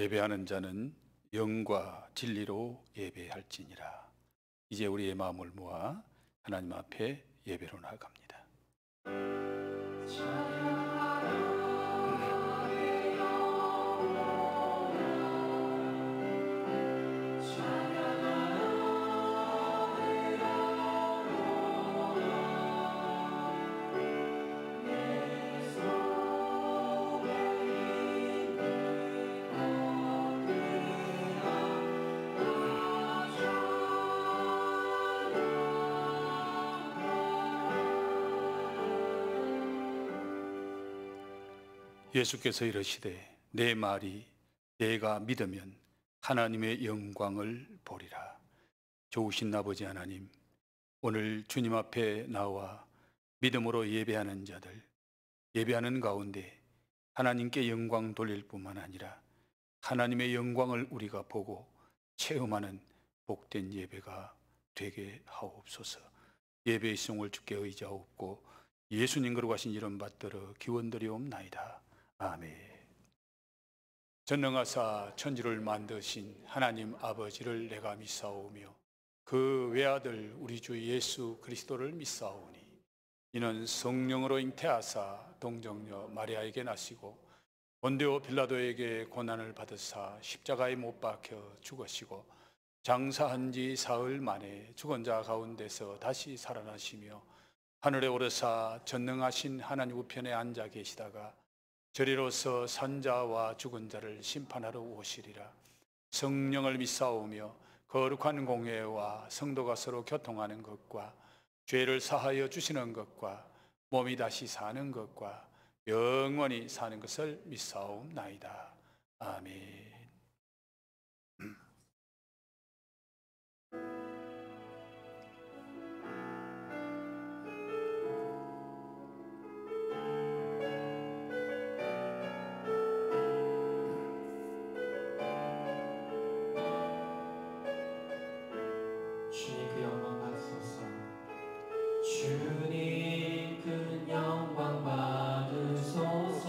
예배하는 자는 영과 진리로 예배할지니라. 이제 우리의 마음을 모아 하나님 앞에 예배로 나아갑니다. 예수께서 이르시되 내 말이 내가 믿으면 하나님의 영광을 보리라. 좋으신 아버지 하나님, 오늘 주님 앞에 나와 믿음으로 예배하는 자들, 예배하는 가운데 하나님께 영광 돌릴 뿐만 아니라 하나님의 영광을 우리가 보고 체험하는 복된 예배가 되게 하옵소서. 예배의 수용을 주께 의지하옵고 예수님 거룩하신 이름 받들어 기원드리옵나이다. 아멘. 전능하사 천지를 만드신 하나님 아버지를 내가 믿사오며 그 외아들 우리 주 예수 그리스도를 믿사오니 이는 성령으로 잉태하사 동정녀 마리아에게 나시고 본디오 빌라도에게 고난을 받으사 십자가에 못 박혀 죽으시고 장사한 지 사흘 만에 죽은 자 가운데서 다시 살아나시며 하늘에 오르사 전능하신 하나님 우편에 앉아 계시다가 저리로서 산자와 죽은 자를 심판하러 오시리라. 성령을 믿사오며 거룩한 공회와 성도가 서로 교통하는 것과 죄를 사하여 주시는 것과 몸이 다시 사는 것과 영원히 사는 것을 믿사옵나이다. 아멘. 주님 그 영광 받으소서. 주님 그 영광 받으소서.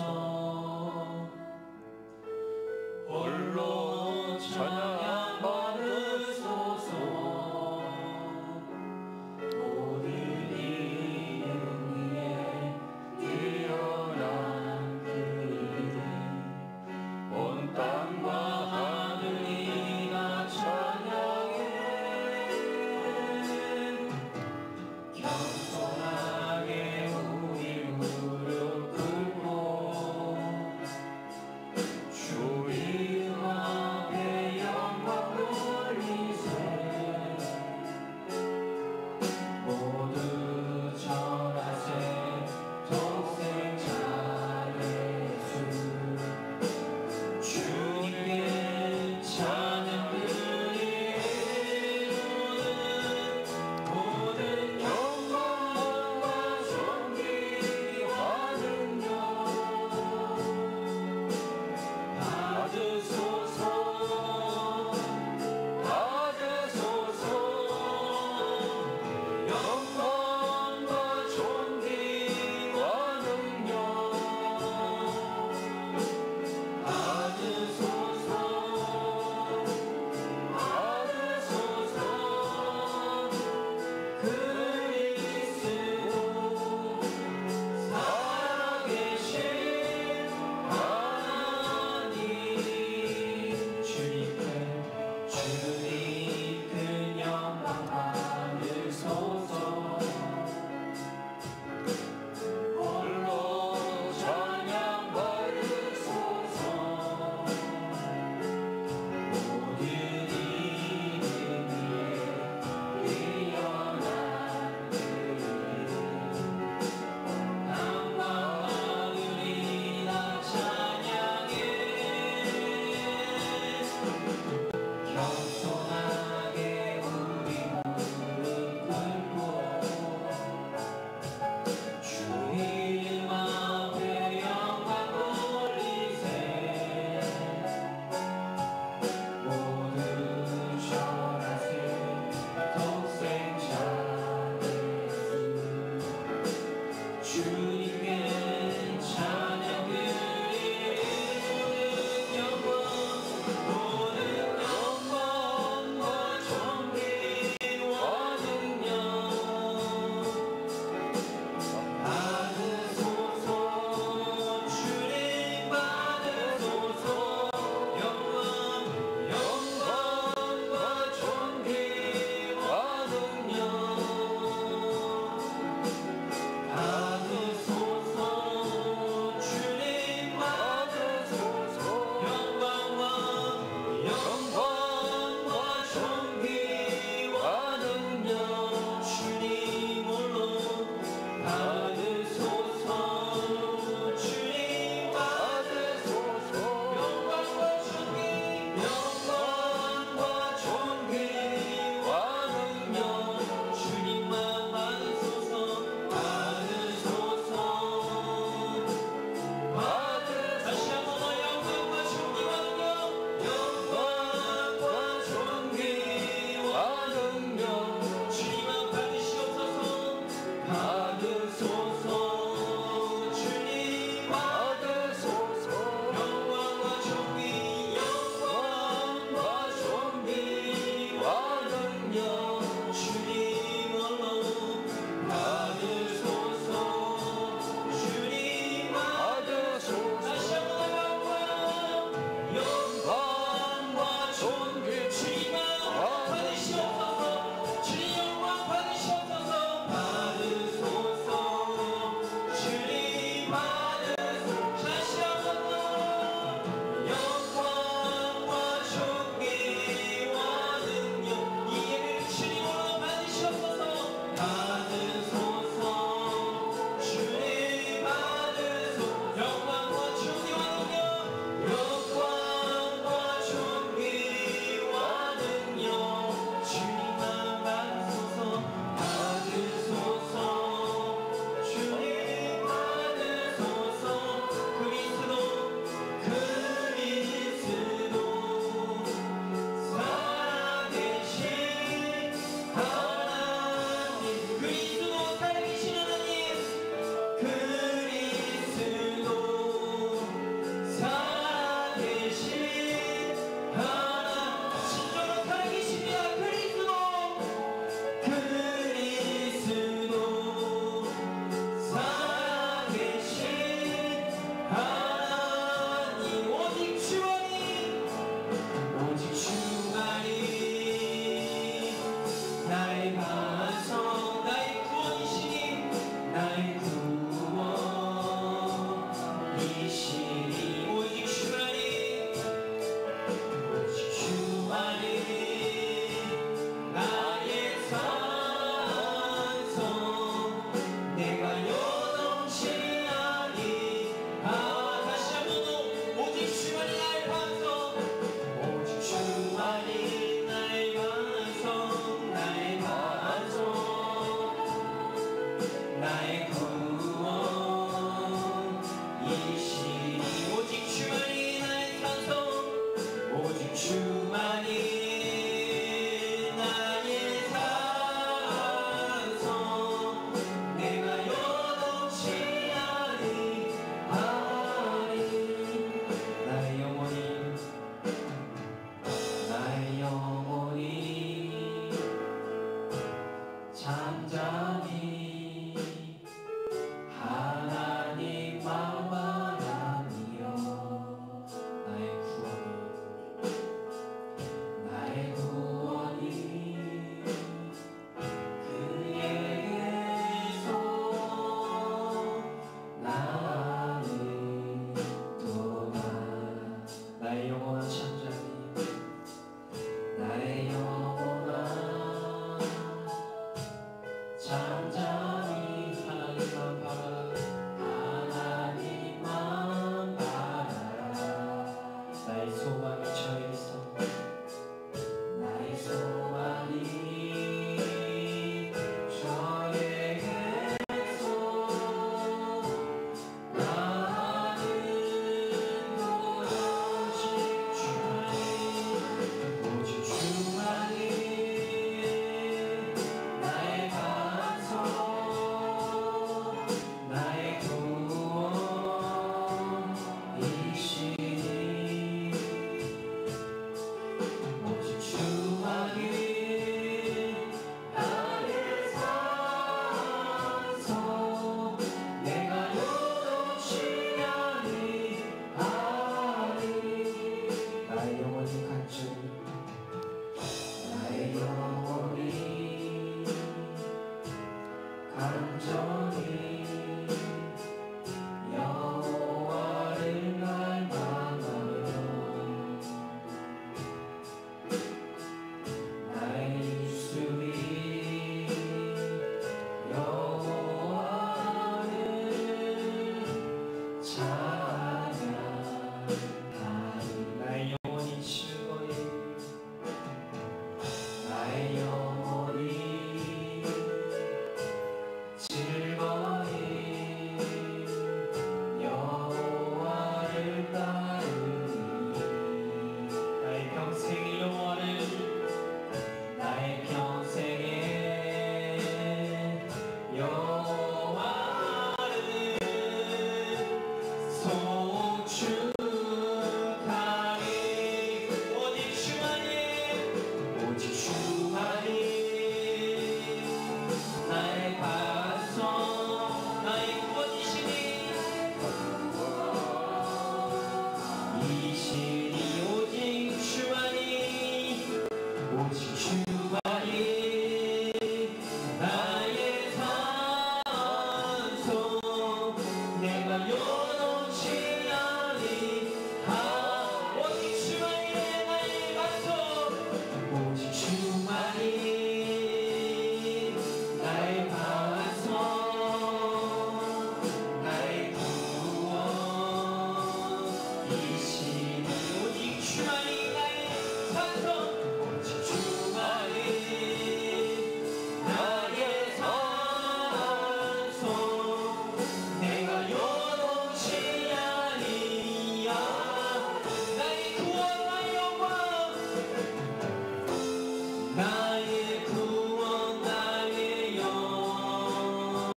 나의 구원 나의 영광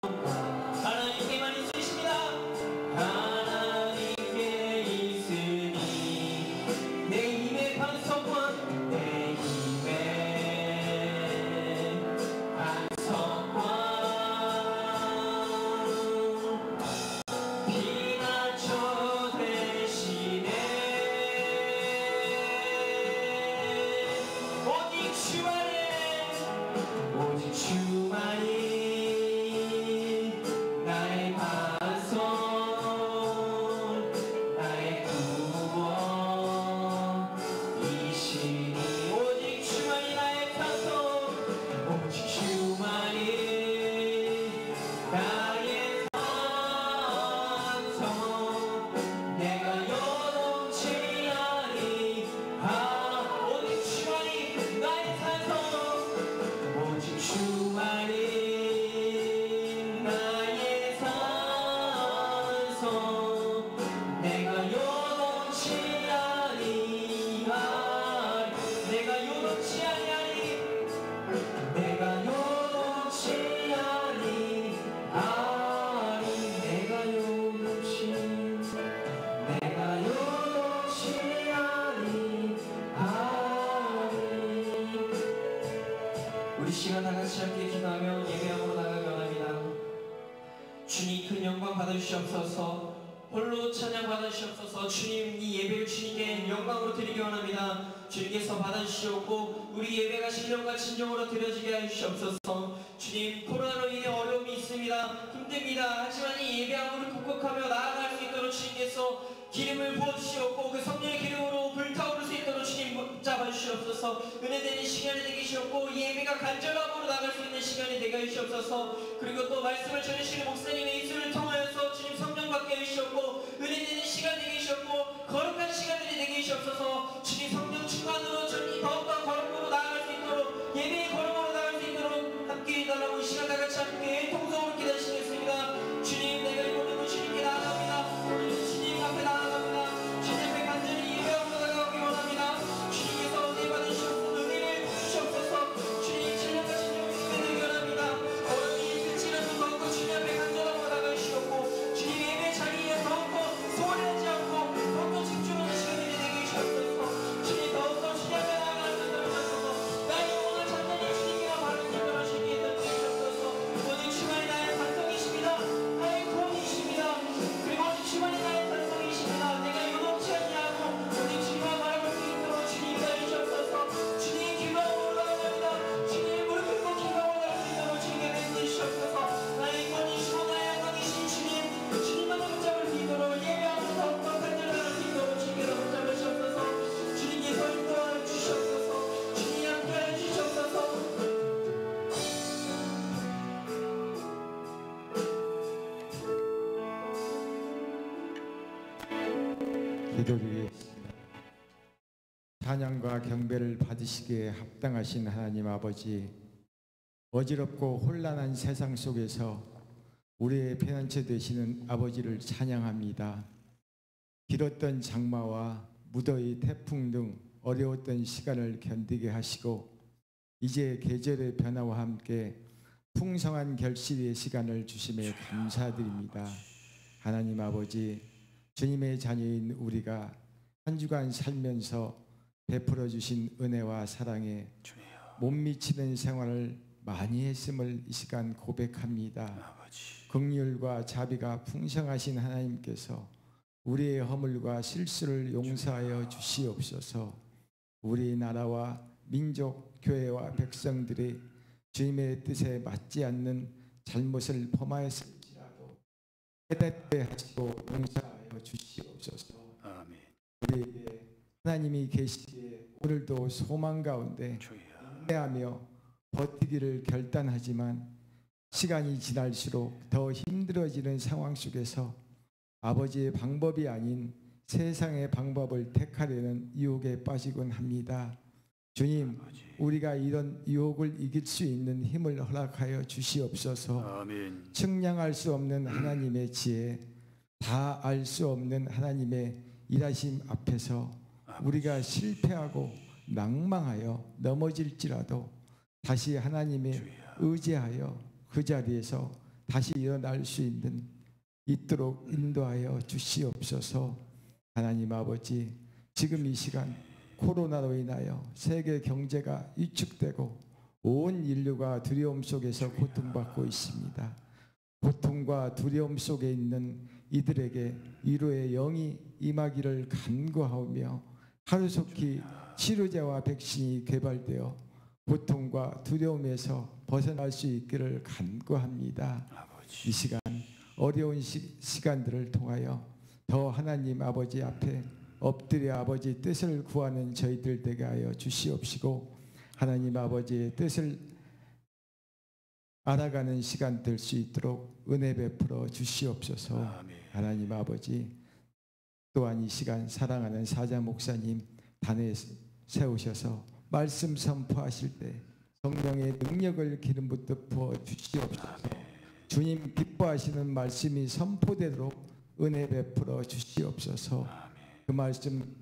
하나님께만 있으십니다. 하나님께 있으니 내 힘의 반석과 내 힘의 반석과 피난처 되시네. 오직 주만이 나의 반석 나의 구원이시니 오직 주만이 나의 반석 오직 주만이 나의 반석 내가 요동치 아니 오직 주만이 나의 반석 오직 주만이 나의 산소 내가 요동치 아니하리 내가 요동치 아니하리 내가 요동치 아니하리 내가 요동치 아니하리 우리 시간 다 같이 함께 기도하며 예배함으로 나가기 원합니다. 주님 큰 영광 받으시옵소서. 홀로 찬양 받으시옵소서. 주님 이 예배를 주님께 영광으로 드리기 원합니다. 주님께서 받아주시옵고 우리 예배가 신령과 진정으로 드려지게 하시옵소서. 주님 코로나로 인해 어려움이 있습니다. 힘듭니다. 하지만 이 예배함으로 극복하며 나아갈 수 있도록 주님께서 기름을 부어주시옵고 그 성령의 기름으로 불타오를 수 있도록 주님 붙잡아주시옵소서. 은혜되는 시간이 되게 하시옵고 이 예배가 간절함으로 나갈 수 있는 시간이 되게 하시옵소서. 그리고 또 말씀을 전해주시는 목사님의 입술을 통하여서 주님 성령 받게 하시옵고 은혜되는 시간 되게 하시옵고 거룩한 시간들이 되게 하시옵소서. 주님 성령 충만으로 주님 더욱더 거룩으로 나아갈 수 있도록 예배의 거룩으로 나아갈 수 있도록 함께 해달라고 이 시간 다 같이 함께 통성으로 기도하시겠습니다. 주님 내가 이번에도 주님께 나아갑니다. 주님 앞에 나아갑니다. 주님 앞에 간절히 예배하고 나가기 원합니다. 주님께서 은혜 받으시옵소서. 은혜를 주시옵소서. 주님 신령과 진정을 되기 원합니다. 어려움이 있을지라도 더욱더 주님 앞에 간절하고 나가시옵고 주님 예배 자리에 더욱더 소홀하지 않고 더욱더 집중하는 시간이 되게 하시옵소서. 주님 더욱더 주님 앞에 나아갈 수 있도록 하소서. 나의 영혼을 잔잔히 주님께만 바른 길로 하시게 해주시옵소서. 오직 주만이 나의 반석이십니다. 나의 구원이십니다. 그리고 오직 주만이 나의 반석이십니다. 내가 요동치 아니하고 오직 주만 바라볼 수 있도록 주님 인도하시옵소서. 주님 기도하고 나아갑니다. 주님 무릎 꿇고 기도하고 나갈 수 있도록 주님께 맺으시옵소서. 나의 구원이시고 나의 영광이신 주님 주님만 붙잡을 수 있도록 예배하면서 더욱더 간절할 수 있도록 주님께서 붙잡으시옵소서. 주님께서 인도하여 주시옵소서. 주님 함께하여 주시옵소서. 기도드리겠습니다. 찬양과 경배를 받으시기에 합당하신 하나님 아버지, 어지럽고 혼란한 세상 속에서 우리의 피난처 되시는 아버지를 찬양합니다. 길었던 장마와 무더위, 태풍 등 어려웠던 시간을 견디게 하시고 이제 계절의 변화와 함께 풍성한 결실의 시간을 주심에 감사드립니다. 하나님 아버지, 주님의 자녀인 우리가 한 주간 살면서 베풀어 주신 은혜와 사랑에 못 미치는 생활을 많이 했음을 이 시간 고백합니다. 긍휼과 자비가 풍성하신 하나님께서 우리의 허물과 실수를 용서하여 주시옵소서. 우리나라와 민족, 교회와 백성들이 주님의 뜻에 맞지 않는 잘못을 범하였을지라도 해답게 하시고 용서하여 주시옵소서. 아멘. 우리에게 하나님이 계시기에 오늘도 소망 가운데 인내하며 버티기를 결단하지만 시간이 지날수록 더 힘들어지는 상황 속에서 아버지의 방법이 아닌 세상의 방법을 택하려는 유혹에 빠지곤 합니다. 주님, 우리가 이런 유혹을 이길 수 있는 힘을 허락하여 주시옵소서. 아멘. 측량할 수 없는 하나님의 지혜, 다 알 수 없는 하나님의 일하심 앞에서 우리가 실패하고 낭망하여 넘어질지라도 다시 하나님의 의지하여 그 자리에서 다시 일어날 수 있도록 인도하여 주시옵소서. 하나님 아버지, 지금 이 시간 코로나로 인하여 세계 경제가 위축되고 온 인류가 두려움 속에서 고통받고 있습니다. 고통과 두려움 속에 있는 이들에게 위로의 영이 임하기를 간구하며 하루속히 치료제와 백신이 개발되어 고통과 두려움에서 벗어날 수 있기를 간구합니다. 이 시간 어려운 시간들을 통하여 더 하나님 아버지 앞에 엎드려 아버지 뜻을 구하는 저희들 되게 하여 주시옵시고, 하나님 아버지의 뜻을 알아가는 시간 될 수 있도록 은혜 베풀어 주시옵소서. 아멘. 하나님 아버지, 또한 이 시간 사랑하는 사자 목사님 단에 세우셔서 말씀 선포하실 때 성령의 능력을 기름 부어 주시옵소서. 주님 기뻐하시는 말씀이 선포되도록 은혜 베풀어 주시옵소서. 그 말씀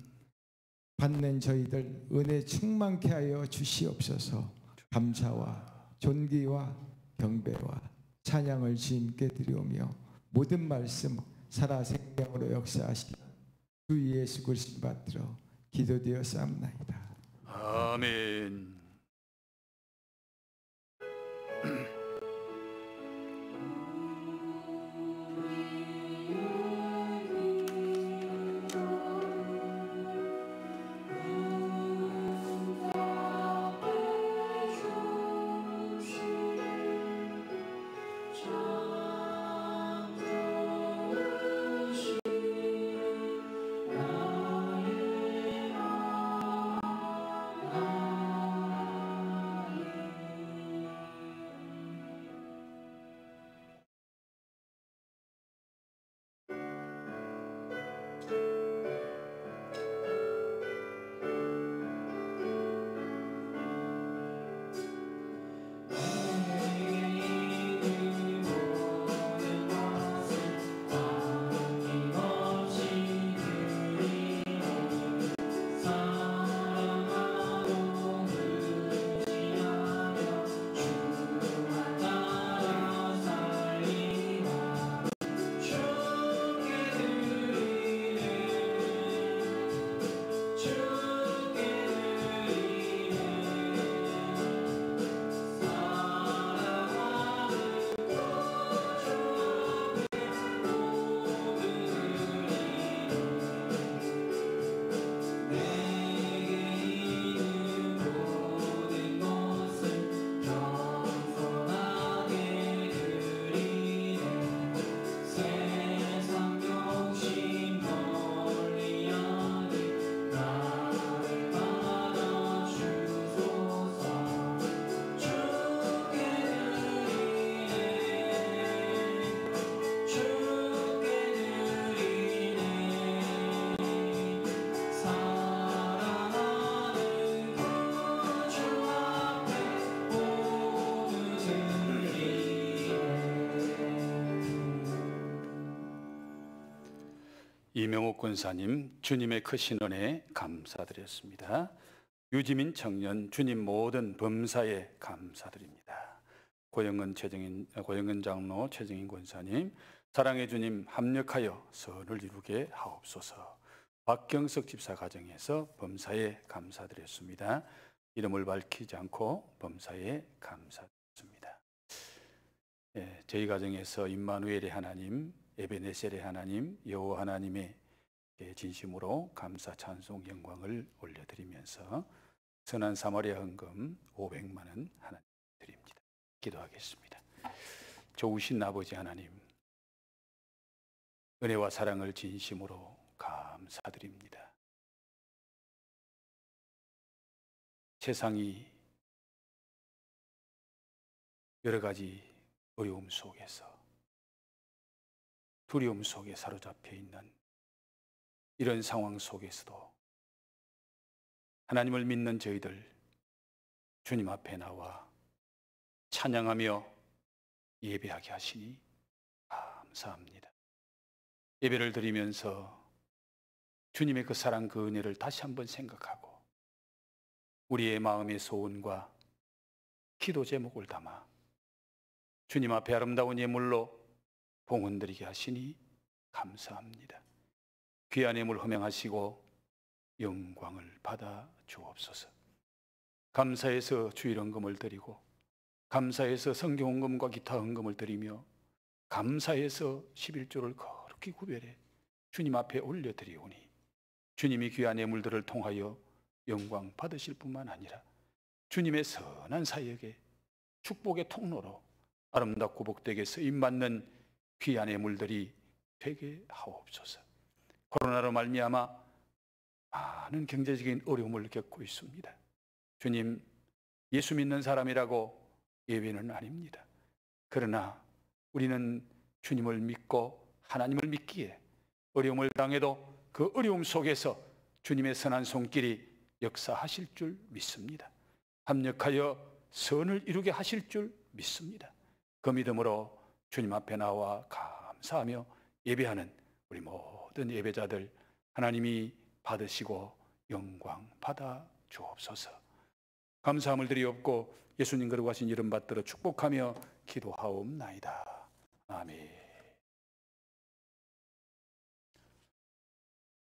받는 저희들 은혜 충만케 하여 주시옵소서. 감사와 존귀와 경배와 찬양을 주님께 드리오며 모든 말씀 살아 생명으로 역사하시는 주 예수 그리스도 받들어 기도되었사옵나이다. 아멘. 이명옥 권사님, 주님의 크신 은혜에 감사드렸습니다. 유지민 청년, 주님 모든 범사에 감사드립니다. 고영은 장로, 최정인 권사님, 사랑의 주님 합력하여 선을 이루게 하옵소서. 박경석 집사 가정에서 범사에 감사드렸습니다. 이름을 밝히지 않고 범사에 감사드렸습니다. 저희 가정에서 임마누엘의 하나님, 에베네셀의 하나님, 여호와 하나님의 진심으로 감사 찬송 영광을 올려드리면서 선한 사마리아 헌금 500만 원 하나님 드립니다. 기도하겠습니다. 좋으신 아버지 하나님, 은혜와 사랑을 진심으로 감사드립니다. 세상이 여러 가지 어려움 속에서, 두려움 속에 사로잡혀 있는 이런 상황 속에서도 하나님을 믿는 저희들 주님 앞에 나와 찬양하며 예배하게 하시니 감사합니다. 예배를 드리면서 주님의 그 사랑, 그 은혜를 다시 한번 생각하고 우리의 마음의 소원과 기도 제목을 담아 주님 앞에 아름다운 예물로 봉헌드리게 하시니 감사합니다. 귀한 예물 허명하시고 영광을 받아 주옵소서. 감사해서 주일헌금을 드리고, 감사해서 성경헌금과 기타 헌금을 드리며, 감사해서 11조를 거룩히 구별해 주님 앞에 올려드리오니 주님이 귀한 예물들을 통하여 영광 받으실 뿐만 아니라 주님의 선한 사역에 축복의 통로로 아름답고 복되게 쓰임받는 귀한 예물들이 되게 하옵소서. 코로나로 말미암아 많은 경제적인 어려움을 겪고 있습니다. 주님, 예수 믿는 사람이라고 예외는 아닙니다. 그러나 우리는 주님을 믿고 하나님을 믿기에 어려움을 당해도 그 어려움 속에서 주님의 선한 손길이 역사하실 줄 믿습니다. 합력하여 선을 이루게 하실 줄 믿습니다. 그 믿음으로 주님 앞에 나와 감사하며 예배하는 우리 모든 예배자들 하나님이 받으시고 영광 받아 주옵소서. 감사함을 드리옵고 예수님 거룩하신 이름 받들어 축복하며 기도하옵나이다. 아멘.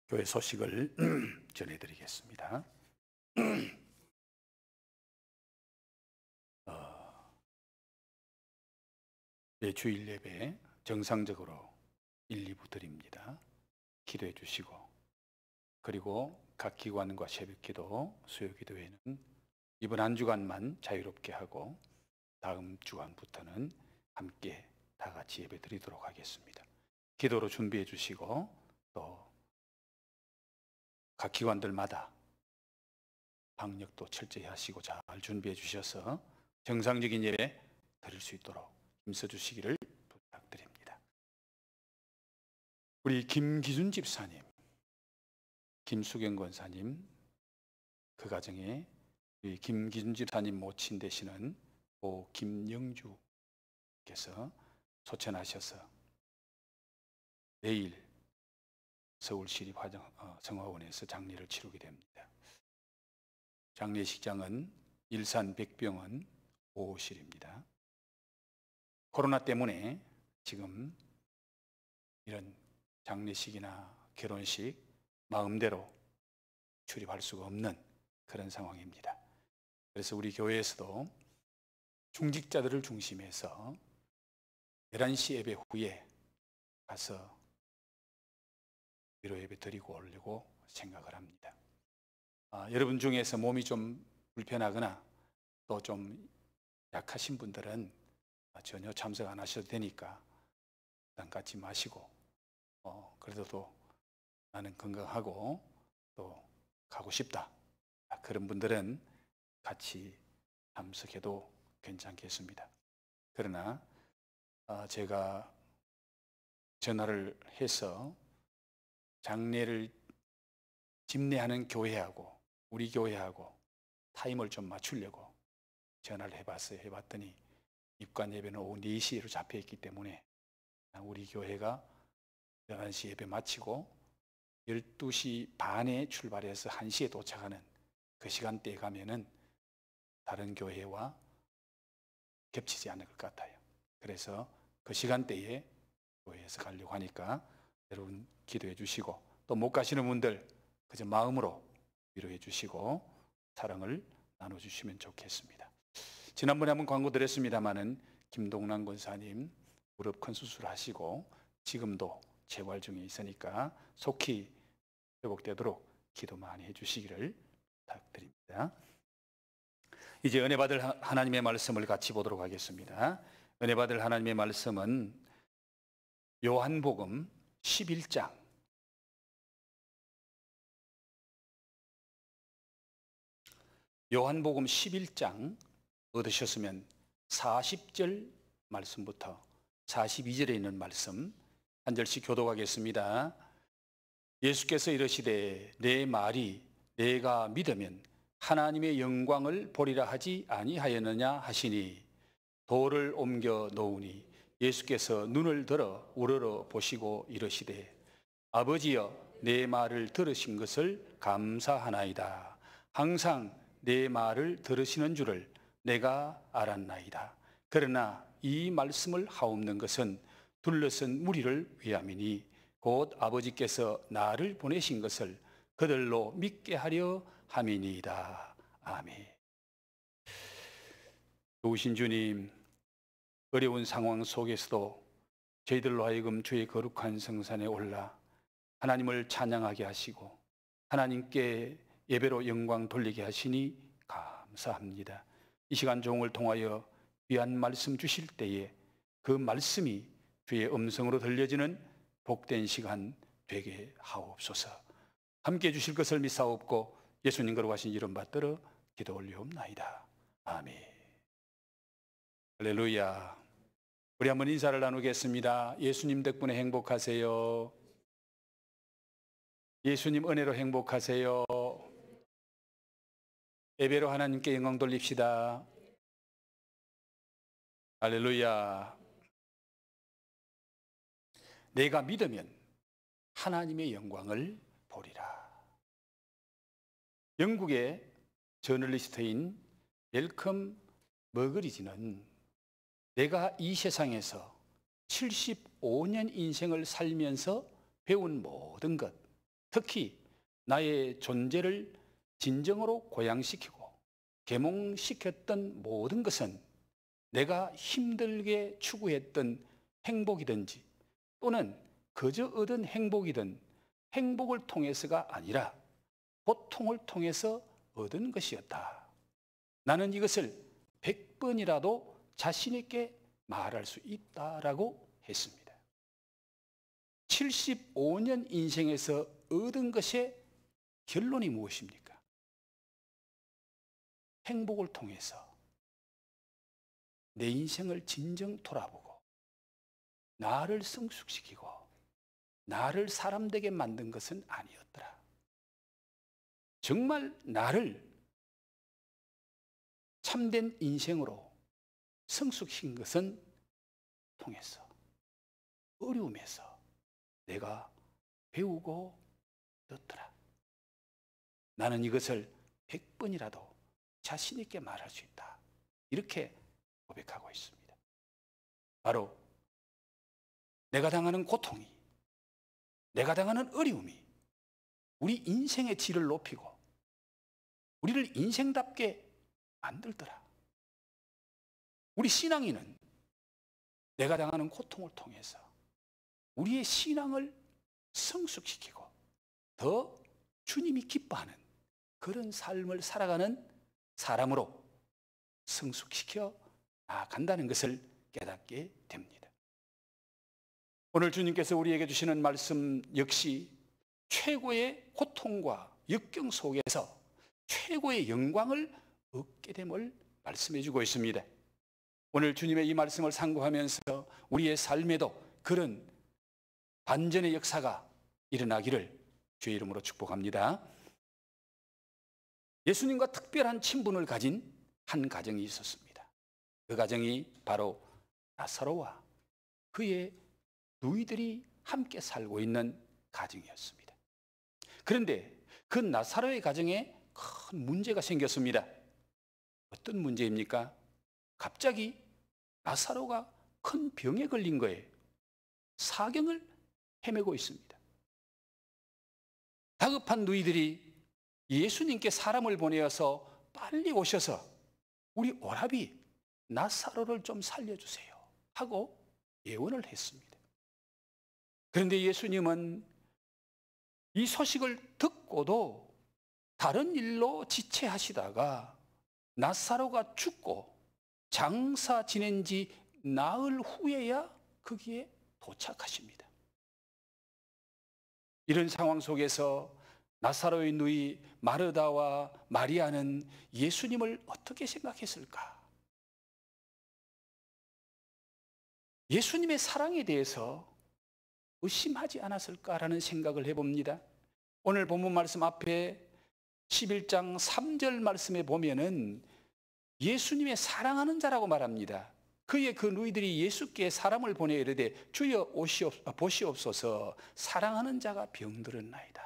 교회 소식을 전해드리겠습니다. 네, 주일 예배 정상적으로 1, 2부 드립니다. 기도해 주시고, 그리고 각 기관과 새벽기도, 수요기도회는 이번 한 주간만 자유롭게 하고 다음 주간부터는 함께 다 같이 예배 드리도록 하겠습니다. 기도로 준비해 주시고, 또 각 기관들마다 방역도 철저히 하시고 잘 준비해 주셔서 정상적인 예배 드릴 수 있도록 힘써 주시기를 부탁드립니다. 우리 김기준 집사님, 김수경 권사님, 그 가정에 우리 김기준 집사님 모친 되시는 고 김영주께서 소천하셔서 내일 서울시립성화원에서 장례를 치르게 됩니다. 장례식장은 일산 백병원 5호실입니다. 코로나 때문에 지금 이런 장례식이나 결혼식 마음대로 출입할 수가 없는 그런 상황입니다. 그래서 우리 교회에서도 중직자들을 중심해서 11시 예배 후에 가서 위로 예배 드리고 오려고 생각을 합니다. 여러분 중에서 몸이 좀 불편하거나 또 좀 약하신 분들은 전혀 참석 안 하셔도 되니까 부담 갖지 마시고, 그래도 나는 건강하고 또 가고 싶다, 그런 분들은 같이 참석해도 괜찮겠습니다. 그러나 제가 전화를 해서 장례를 집례하는 교회하고 우리 교회하고 타임을 좀 맞추려고 전화를 해봤더니 입관 예배는 오후 4시로 잡혀 있기 때문에 우리 교회가 11시 예배 마치고 12시 반에 출발해서 1시에 도착하는 그 시간대에 가면은 다른 교회와 겹치지 않을 것 같아요. 그래서 그 시간대에 교회에서 가려고 하니까 여러분 기도해 주시고, 또 못 가시는 분들 그저 마음으로 위로해 주시고 사랑을 나눠주시면 좋겠습니다. 지난번에 한번 광고 드렸습니다마는 김동란 권사님 무릎 큰 수술하시고 지금도 재활 중에 있으니까 속히 회복되도록 기도 많이 해주시기를 부탁드립니다. 이제 은혜 받을 하나님의 말씀을 같이 보도록 하겠습니다. 은혜 받을 하나님의 말씀은 요한복음 11장 요한복음 11장 얻으셨으면 40절 말씀부터 42절에 있는 말씀 한 절씩 교독하겠습니다. 예수께서 이르시되 내 말이 내가 믿으면 하나님의 영광을 보리라 하지 아니하였느냐 하시니 돌을 옮겨 놓으니 예수께서 눈을 들어 우러러 보시고 이르시되 아버지여 내 말을 들으신 것을 감사하나이다. 항상 내 말을 들으시는 줄을 내가 알았나이다. 그러나 이 말씀을 하옵는 것은 둘러선 무리를 위함이니 곧 아버지께서 나를 보내신 것을 그들로 믿게 하려 함이니이다. 아멘. 좋으신 주님, 어려운 상황 속에서도 저희들로 하여금 주의 거룩한 성산에 올라 하나님을 찬양하게 하시고 하나님께 예배로 영광 돌리게 하시니 감사합니다. 이 시간 종을 통하여 귀한 말씀 주실 때에 그 말씀이 주의 음성으로 들려지는 복된 시간 되게 하옵소서. 함께 해주실 것을 믿사옵고 예수님 거룩하신 이름 받들어 기도 올리옵나이다. 아멘. 할렐루야. 우리 한번 인사를 나누겠습니다. 예수님 덕분에 행복하세요. 예수님 은혜로 행복하세요. 예배로 하나님께 영광 돌립시다. 할렐루야. 내가 믿으면 하나님의 영광을 보리라. 영국의 저널리스트인 멜컴 머그리지는 내가 이 세상에서 75년 인생을 살면서 배운 모든 것, 특히 나의 존재를 진정으로 고양시키고 계몽시켰던 모든 것은 내가 힘들게 추구했던 행복이든지 또는 그저 얻은 행복이든 행복을 통해서가 아니라 고통을 통해서 얻은 것이었다. 나는 이것을 100번이라도 자신 있게 말할 수 있다라고 했습니다. 75년 인생에서 얻은 것의 결론이 무엇입니까? 행복을 통해서 내 인생을 진정 돌아보고 나를 성숙시키고 나를 사람 되게 만든 것은 아니었더라. 정말 나를 참된 인생으로 성숙시킨 것은 통해서 어려움에서 내가 배우고 얻더라. 나는 이것을 100번이라도 자신 있게 말할 수 있다. 이렇게 고백하고 있습니다. 바로 내가 당하는 고통이, 내가 당하는 어려움이 우리 인생의 질을 높이고 우리를 인생답게 만들더라. 우리 신앙인은 내가 당하는 고통을 통해서 우리의 신앙을 성숙시키고 더 주님이 기뻐하는 그런 삶을 살아가는 사람으로 성숙시켜 나간다는 것을 깨닫게 됩니다. 오늘 주님께서 우리에게 주시는 말씀 역시 최고의 고통과 역경 속에서 최고의 영광을 얻게 됨을 말씀해 주고 있습니다. 오늘 주님의 이 말씀을 상고하면서 우리의 삶에도 그런 반전의 역사가 일어나기를 주의 이름으로 축복합니다. 예수님과 특별한 친분을 가진 한 가정이 있었습니다. 그 가정이 바로 나사로와 그의 누이들이 함께 살고 있는 가정이었습니다. 그런데 그 나사로의 가정에 큰 문제가 생겼습니다. 어떤 문제입니까? 갑자기 나사로가 큰 병에 걸린 거예요. 사경을 헤매고 있습니다. 다급한 누이들이 예수님께 사람을 보내어서 빨리 오셔서 우리 오라비 나사로를 좀 살려주세요 하고 예언을 했습니다. 그런데 예수님은 이 소식을 듣고도 다른 일로 지체하시다가 나사로가 죽고 장사 지낸 지 나흘 후에야 거기에 도착하십니다. 이런 상황 속에서 나사로의 누이 마르다와 마리아는 예수님을 어떻게 생각했을까? 예수님의 사랑에 대해서 의심하지 않았을까라는 생각을 해봅니다. 오늘 본문 말씀 앞에 11장 3절 말씀에 보면은 예수님의 사랑하는 자라고 말합니다. 그의 그 누이들이 예수께 사람을 보내 이르되 주여 보시옵소서 사랑하는 자가 병들었나이다.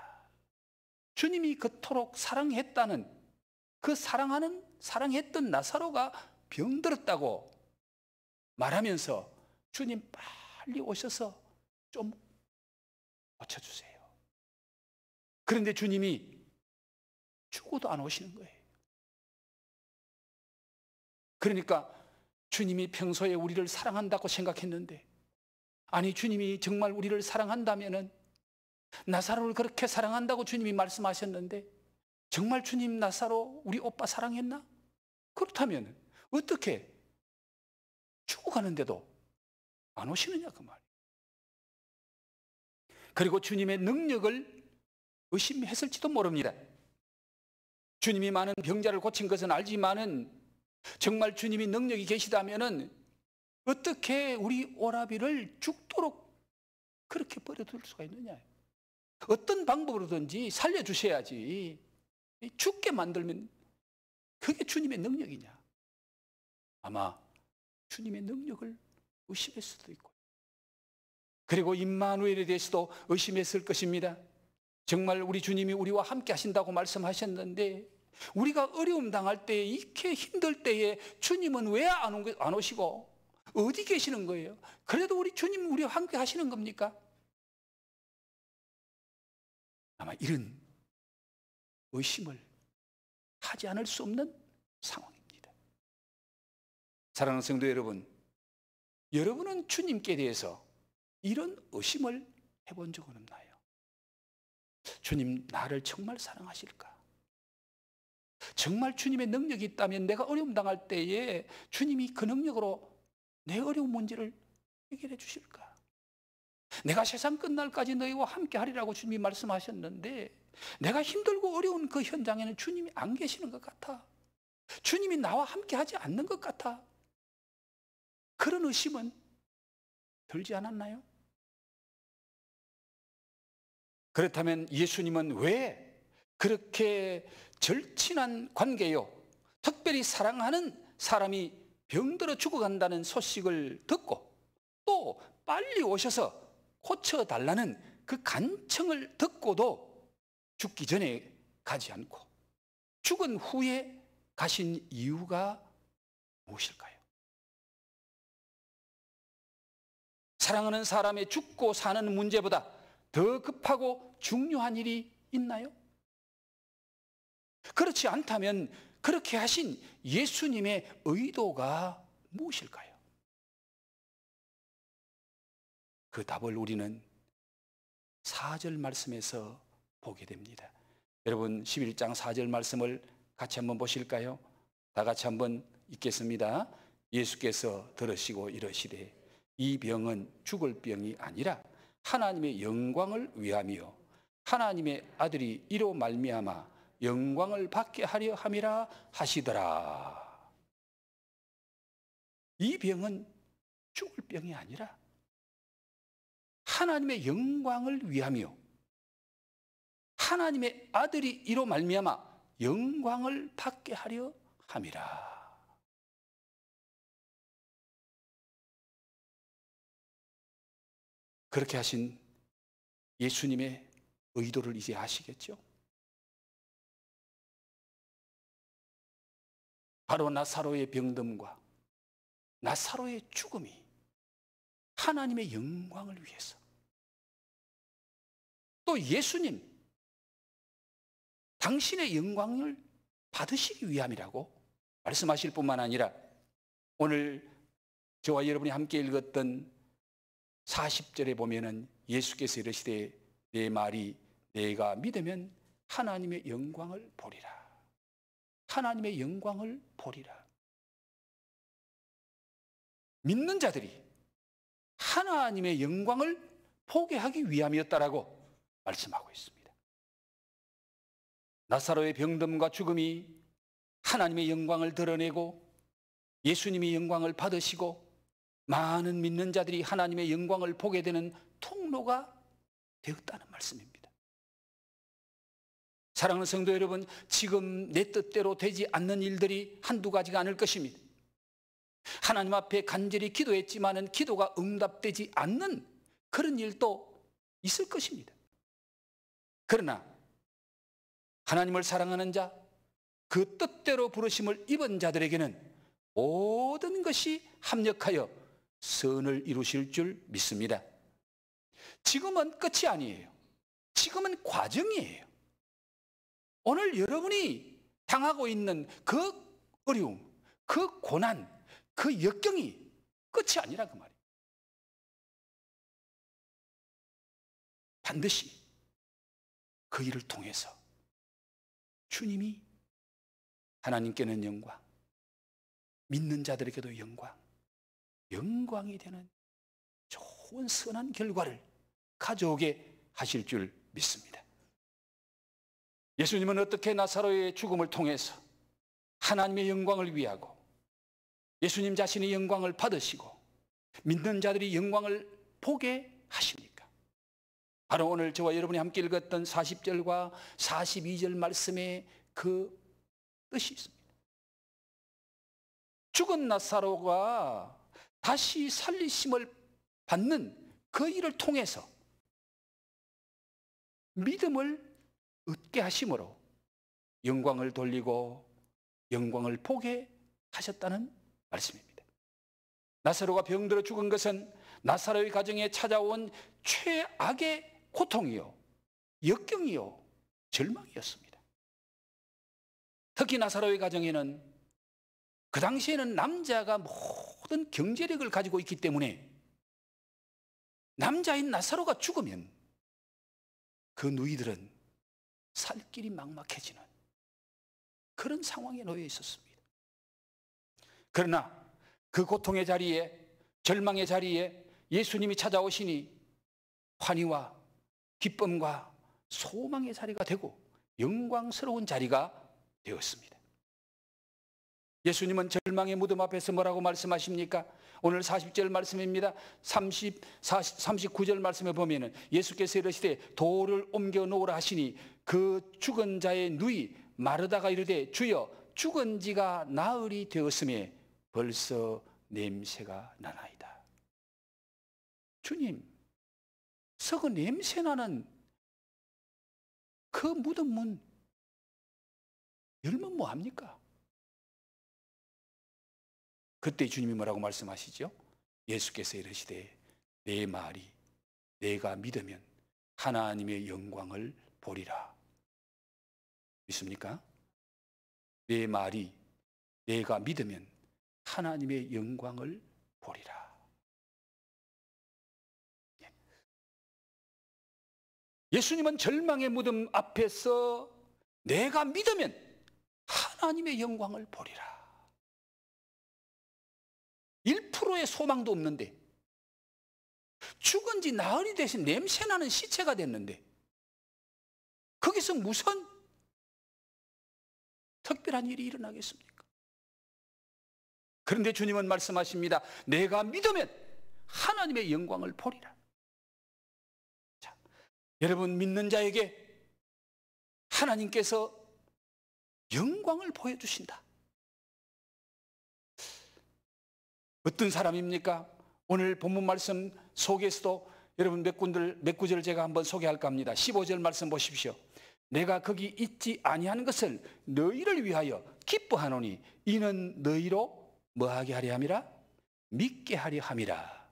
주님이 그토록 사랑했다는 그 사랑했던 나사로가 병들었다고 말하면서 주님 빨리 오셔서 좀 고쳐주세요. 그런데 주님이 죽어도 안 오시는 거예요. 그러니까 주님이 평소에 우리를 사랑한다고 생각했는데, 아니 주님이 정말 우리를 사랑한다면은 나사로를 그렇게 사랑한다고 주님이 말씀하셨는데 정말 주님 나사로 우리 오빠 사랑했나? 그렇다면 어떻게 죽어가는데도 안 오시느냐 그 말이에요. 그리고 주님의 능력을 의심했을지도 모릅니다. 주님이 많은 병자를 고친 것은 알지만은 정말 주님이 능력이 계시다면은 어떻게 우리 오라비를 죽도록 그렇게 버려둘 수가 있느냐. 어떤 방법으로든지 살려주셔야지. 죽게 만들면 그게 주님의 능력이냐. 아마 주님의 능력을 의심할 수도 있고, 그리고 임마누엘에 대해서도 의심했을 것입니다. 정말 우리 주님이 우리와 함께 하신다고 말씀하셨는데 우리가 어려움 당할 때, 이렇게 힘들 때에 주님은 왜 안 오시고 어디 계시는 거예요? 그래도 우리 주님 우리와 함께 하시는 겁니까? 아마 이런 의심을 하지 않을 수 없는 상황입니다. 사랑하는 성도 여러분, 여러분은 주님께 대해서 이런 의심을 해본 적은 없나요? 주님 나를 정말 사랑하실까? 정말 주님의 능력이 있다면 내가 어려움 당할 때에 주님이 그 능력으로 내 어려운 문제를 해결해 주실까? 내가 세상 끝날까지 너희와 함께 하리라고 주님이 말씀하셨는데 내가 힘들고 어려운 그 현장에는 주님이 안 계시는 것 같아. 주님이 나와 함께 하지 않는 것 같아. 그런 의심은 들지 않았나요? 그렇다면 예수님은 왜 그렇게 절친한 관계요, 특별히 사랑하는 사람이 병들어 죽어간다는 소식을 듣고 또 빨리 오셔서 고쳐달라는 그 간청을 듣고도 죽기 전에 가지 않고 죽은 후에 가신 이유가 무엇일까요? 사랑하는 사람의 죽고 사는 문제보다 더 급하고 중요한 일이 있나요? 그렇지 않다면 그렇게 하신 예수님의 의도가 무엇일까요? 그 답을 우리는 4절 말씀에서 보게 됩니다. 여러분 11장 4절 말씀을 같이 한번 보실까요? 다 같이 한번 읽겠습니다. 예수께서 들으시고 이르시되 이 병은 죽을 병이 아니라 하나님의 영광을 위하며 하나님의 아들이 이로 말미암아 영광을 받게 하려 함이라 하시더라. 이 병은 죽을 병이 아니라 하나님의 영광을 위하며 하나님의 아들이 이로 말미암아 영광을 받게 하려 함이라. 그렇게 하신 예수님의 의도를 이제 아시겠죠? 바로 나사로의 병듦과 나사로의 죽음이 하나님의 영광을 위해서, 또 예수님 당신의 영광을 받으시기 위함이라고 말씀하실 뿐만 아니라 오늘 저와 여러분이 함께 읽었던 40절에 보면은 예수께서 이르시되 내 말이 내가 믿으면 하나님의 영광을 보리라. 하나님의 영광을 보리라. 믿는 자들이 하나님의 영광을 보게 하기 위함이었다라고 말씀하고 있습니다. 나사로의 병듦과 죽음이 하나님의 영광을 드러내고 예수님이 영광을 받으시고 많은 믿는 자들이 하나님의 영광을 보게 되는 통로가 되었다는 말씀입니다. 사랑하는 성도 여러분, 지금 내 뜻대로 되지 않는 일들이 한두 가지가 아닐 것입니다. 하나님 앞에 간절히 기도했지만은 기도가 응답되지 않는 그런 일도 있을 것입니다. 그러나 하나님을 사랑하는 자, 그 뜻대로 부르심을 입은 자들에게는 모든 것이 합력하여 선을 이루실 줄 믿습니다. 지금은 끝이 아니에요. 지금은 과정이에요. 오늘 여러분이 당하고 있는 그 어려움, 그 고난, 그 역경이 끝이 아니라 그 말이에요. 반드시 그 일을 통해서 주님이 하나님께는 영광, 믿는 자들에게도 영광이 되는 좋은 선한 결과를 가져오게 하실 줄 믿습니다. 예수님은 어떻게 나사로의 죽음을 통해서 하나님의 영광을 위하고 예수님 자신의 영광을 받으시고 믿는 자들이 영광을 보게 하십니까? 바로 오늘 저와 여러분이 함께 읽었던 40절과 42절 말씀에 그 뜻이 있습니다. 죽은 나사로가 다시 살리심을 받는 그 일을 통해서 믿음을 얻게 하심으로 영광을 돌리고 영광을 보게 하셨다는 말씀입니다. 나사로가 병들어 죽은 것은 나사로의 가정에 찾아온 최악의 고통이요, 역경이요, 절망이었습니다. 특히 나사로의 가정에는 그 당시에는 남자가 모든 경제력을 가지고 있기 때문에 남자인 나사로가 죽으면 그 누이들은 살 길이 막막해지는 그런 상황에 놓여 있었습니다. 그러나 그 고통의 자리에, 절망의 자리에 예수님이 찾아오시니 환희와 기쁨과 소망의 자리가 되고 영광스러운 자리가 되었습니다. 예수님은 절망의 무덤 앞에서 뭐라고 말씀하십니까? 오늘 40절 말씀입니다. 39절 말씀에 보면은 예수께서 이르시되 돌을 옮겨 놓으라 하시니 그 죽은 자의 누이 마르다가 이르되 주여 죽은 지가 나흘이 되었음에 벌써 냄새가 나나이다. 주님, 썩은 냄새 나는 그 무덤 문 열면 뭐합니까? 그때 주님이 뭐라고 말씀하시죠? 예수께서 이르시되 내 말이 내가 믿으면 하나님의 영광을 보리라. 믿습니까? 내 말이 내가 믿으면 하나님의 영광을 보리라. 예수님은 절망의 무덤 앞에서 내가 믿으면 하나님의 영광을 보리라. 1%의 소망도 없는데, 죽은 지 나흘이 되신 냄새나는 시체가 됐는데 거기서 무슨 특별한 일이 일어나겠습니까? 그런데 주님은 말씀하십니다. 내가 믿으면 하나님의 영광을 보리라. 자, 여러분, 믿는 자에게 하나님께서 영광을 보여주신다. 어떤 사람입니까? 오늘 본문 말씀 속에서도 여러분 몇 구절을 제가 한번 소개할까 합니다. 15절 말씀 보십시오. 내가 거기 있지 아니하는 것을 너희를 위하여 기뻐하노니 이는 너희로 뭐하게 하려 함이라? 믿게 하려 함이라.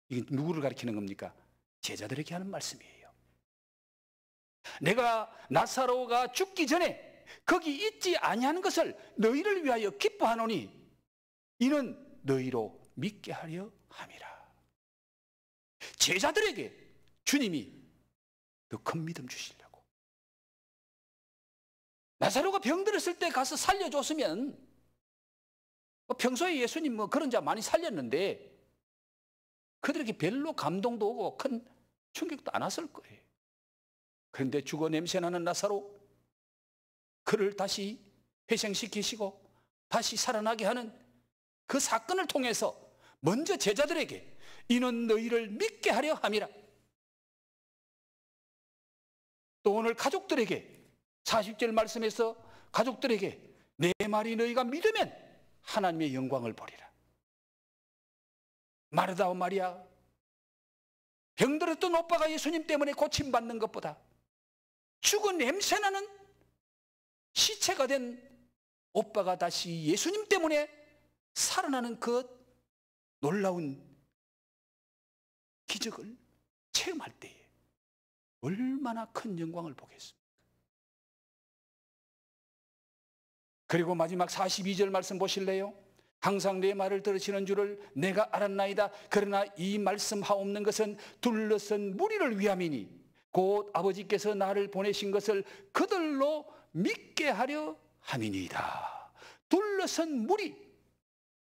이게 누구를 가리키는 겁니까? 제자들에게 하는 말씀이에요. 내가 나사로가 죽기 전에 거기 있지 아니하는 것을 너희를 위하여 기뻐하노니 이는 너희로 믿게 하려 함이라. 제자들에게 주님이 더 큰 믿음 주시려고. 나사로가 병들었을 때 가서 살려줬으면 평소에 예수님 그런 자 많이 살렸는데 그들에게 별로 감동도 오고 큰 충격도 안 왔을 거예요. 그런데 죽어 냄새나는 나사로, 그를 다시 회생시키시고 다시 살아나게 하는 그 사건을 통해서 먼저 제자들에게 이는 너희를 믿게 하려 함이라. 또 오늘 가족들에게 40절 말씀에서 가족들에게 내 말이 너희가 믿으면 하나님의 영광을 보리라. 마르다와 마리아, 병들었던 오빠가 예수님 때문에 고침받는 것보다 죽은 냄새나는 시체가 된 오빠가 다시 예수님 때문에 살아나는 그 놀라운 기적을 체험할 때에 얼마나 큰 영광을 보겠습니까? 그리고 마지막 42절 말씀 보실래요? 항상 내 말을 들으시는 줄을 내가 알았나이다. 그러나 이 말씀 하옵는 것은 둘러선 무리를 위함이니 곧 아버지께서 나를 보내신 것을 그들로 믿게 하려 함이니이다. 둘러선 무리.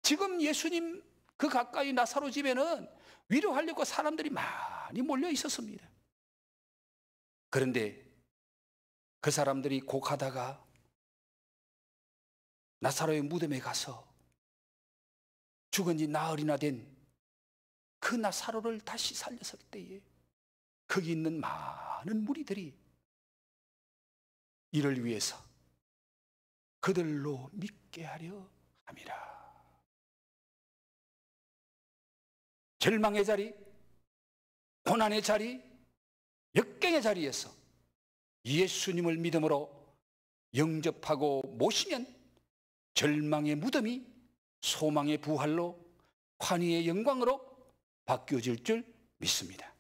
지금 예수님 그 가까이 나사로 집에는 위로하려고 사람들이 많이 몰려 있었습니다. 그런데 그 사람들이 곡하다가 나사로의 무덤에 가서 죽은 지 나흘이나 된 그 나사로를 다시 살렸을 때에 거기 있는 많은 무리들이 이를 위해서 그들로 믿게 하려 함이라. 절망의 자리, 고난의 자리, 역경의 자리에서 예수님을 믿음으로 영접하고 모시면 절망의 무덤이 소망의 부활로 환희의 영광으로 바뀌어질 줄 믿습니다.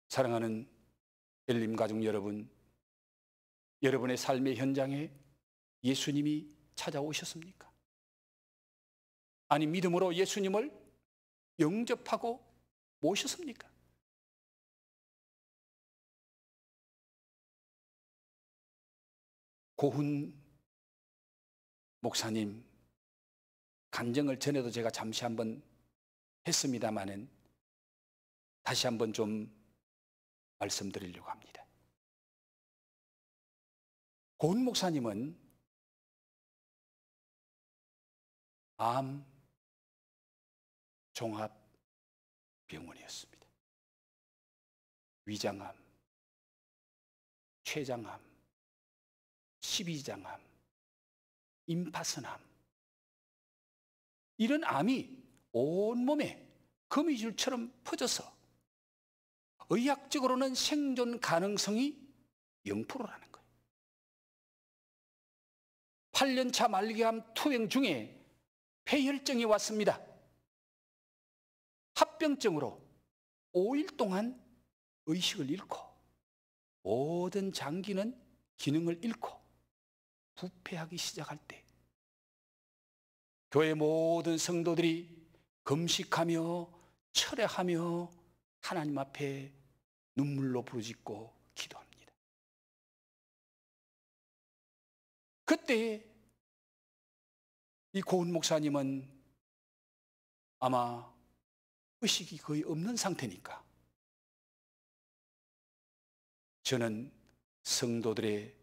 사랑하는 엘림 가족 여러분, 여러분의 삶의 현장에 예수님이 찾아오셨습니까? 아니, 믿음으로 예수님을 영접하고 모셨습니까? 고훈 목사님 간증을 전에도 제가 잠시 한번 했습니다마는 다시 한번 좀 말씀드리려고 합니다. 고훈 목사님은 암 종합병원이었습니다. 위장암, 췌장암, 십이장암, 임파선암, 이런 암이 온몸에 거미줄처럼 퍼져서 의학적으로는 생존 가능성이 0%라는 거예요. 8년차 말기암 투병 중에 폐혈증이 왔습니다. 합병증으로 5일 동안 의식을 잃고 모든 장기는 기능을 잃고 부패하기 시작할 때 교회 모든 성도들이 금식하며 철회하며 하나님 앞에 눈물로 부르짖고 기도합니다. 그때 이 고은 목사님은 아마 의식이 거의 없는 상태니까 저는 성도들의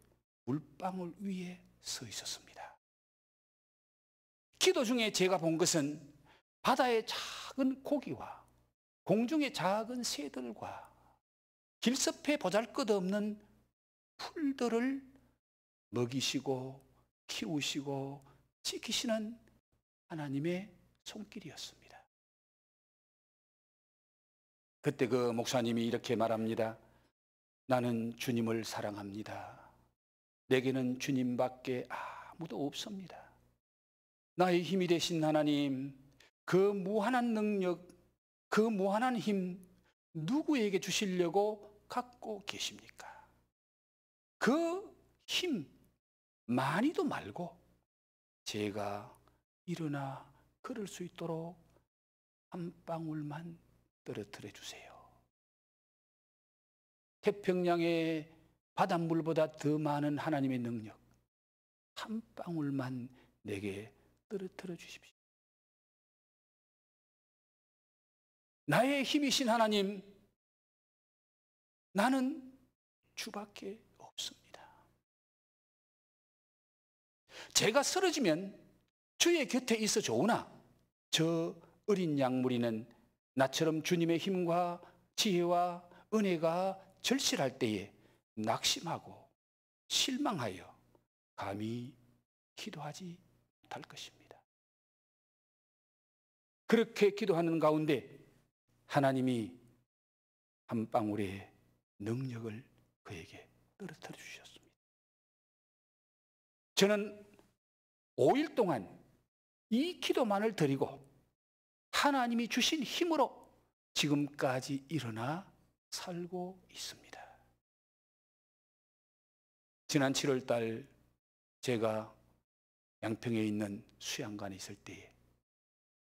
물방울 위에 서 있었습니다. 기도 중에 제가 본 것은 바다의 작은 고기와 공중의 작은 새들과 길섭에 보잘것없는 풀들을 먹이시고 키우시고 지키시는 하나님의 손길이었습니다. 그때 그 목사님이 이렇게 말합니다. 나는 주님을 사랑합니다. 내게는 주님밖에 아무도 없습니다. 나의 힘이 되신 하나님, 그 무한한 능력, 그 무한한 힘 누구에게 주시려고 갖고 계십니까? 그 힘 많이도 말고 제가 일어나 걸을 수 있도록 한 방울만 떨어뜨려 주세요. 태평양의 바닷물보다 더 많은 하나님의 능력 한 방울만 내게 떨어뜨려 주십시오. 나의 힘이신 하나님, 나는 주밖에 없습니다. 제가 쓰러지면 주의 곁에 있어 좋으나 저 어린 양무리는 나처럼 주님의 힘과 지혜와 은혜가 절실할 때에 낙심하고 실망하여 감히 기도하지 못할 것입니다. 그렇게 기도하는 가운데 하나님이 한 방울의 능력을 그에게 떨어뜨려 주셨습니다. 저는 5일 동안 이 기도만을 드리고 하나님이 주신 힘으로 지금까지 일어나 살고 있습니다. 지난 7월 달 제가 양평에 있는 수양관에 있을 때에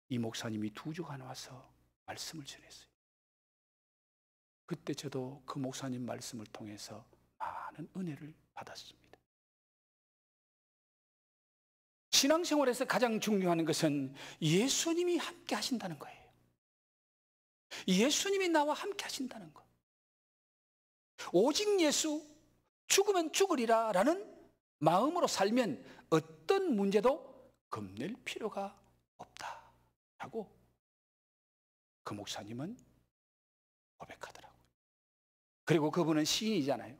이 목사님이 2주간 와서 말씀을 전했어요. 그때 저도 그 목사님 말씀을 통해서 많은 은혜를 받았습니다. 신앙생활에서 가장 중요한 것은 예수님이 함께 하신다는 거예요. 예수님이 나와 함께 하신다는 것. 오직 예수, 죽으면 죽으리라 라는 마음으로 살면 어떤 문제도 겁낼 필요가 없다라고 그 목사님은 고백하더라고요. 그리고 그분은 시인이잖아요.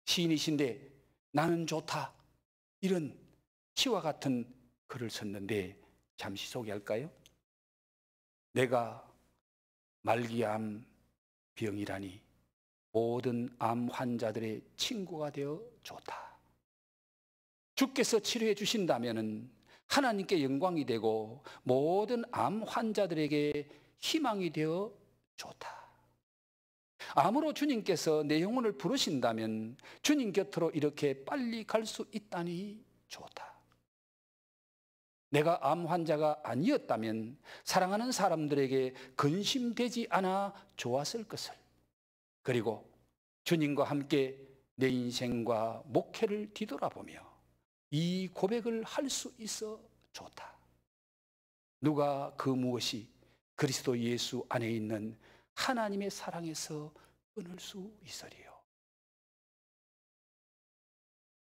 시인이신데 나는 좋다, 이런 시와 같은 글을 썼는데 잠시 소개할까요? 내가 말기암 병이라니 모든 암 환자들의 친구가 되어 좋다. 주께서 치료해 주신다면 하나님께 영광이 되고 모든 암 환자들에게 희망이 되어 좋다. 암으로 주님께서 내 영혼을 부르신다면 주님 곁으로 이렇게 빨리 갈 수 있다니 좋다. 내가 암 환자가 아니었다면 사랑하는 사람들에게 근심되지 않아 좋았을 것을. 그리고 주님과 함께 내 인생과 목회를 뒤돌아보며 이 고백을 할 수 있어 좋다. 누가 그 무엇이 그리스도 예수 안에 있는 하나님의 사랑에서 끊을 수 있으리요.